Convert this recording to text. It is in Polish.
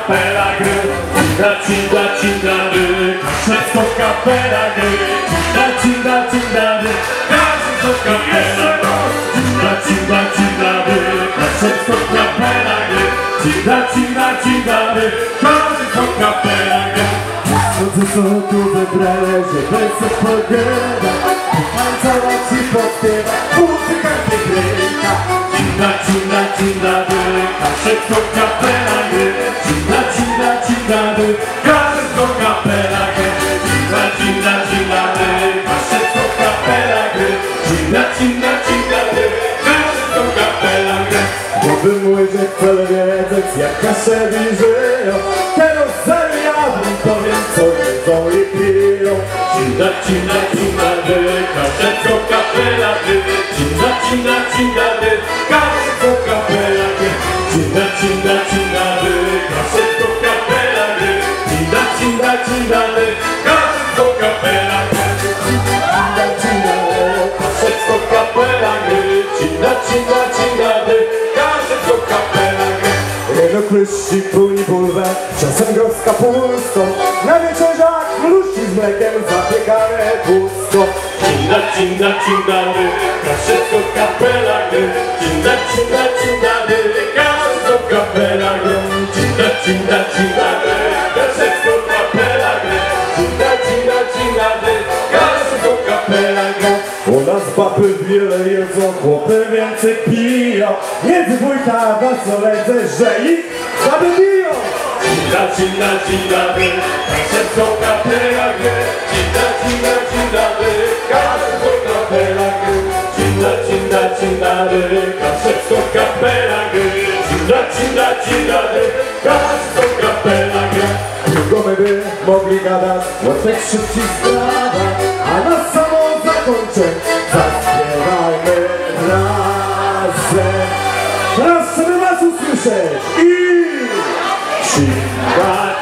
kapela gry. Cinda, ry, wszystko kapela gry. Cinda, ry, każdy to kapela gry. Cinda, ry, wszystko kapela gry. Cinda, ry, każdy to kapela gry. Co tu wybrane, żeby coś pogadać. Tańcować i podpiewać, muzyka piękna. Cinda, ry, wszystko kapela gry. Cinda, ry, każdy to kapela gry. Cinda, ry, wszystko kapela gry. Cinda, ry, każdy to kapela gry. Gdybym łyżek chcę wiedzieć, jak kaszewi żyją, teraz zariadam, powiem co jedzą i piją. Cinda, ry, każdy to kapela gry. Cinda, ry, każdy to kapela gry. Cinda, ry, każdy to kapela gry. Cinda, ry, każdy to kapela gry. Wszystko kapela gry. Cinda, ry, każdy to kapela gry. Jedno kryści płyni bulwę, czasem go z kapustą. Na wieczerzach mluści z mlekiem zapiekane pusto. Cinda, ry, wszystko kapela gry. Cinda, ry, każdy to kapela gry. Cinda, ry, wszystko kapela gry. Cinda, ry, każdy to kapela gry. U nas baby wiele jedzą, chłopy więcej piją. Między wujka was oledzę, że ich baby biją. Cinda, ry, wszystko kapela gry. Cinda, ry, każdy to kapela gry. Cinda, ry, wszystko kapela gry. Cinda, ry, każdy to kapela gry. Długo my by mogli gadać, łatwiej szybciej zgadać, a na samo zakończenie zaśpiewajmy razem. Raz chcemy was usłyszeć i... Cinda,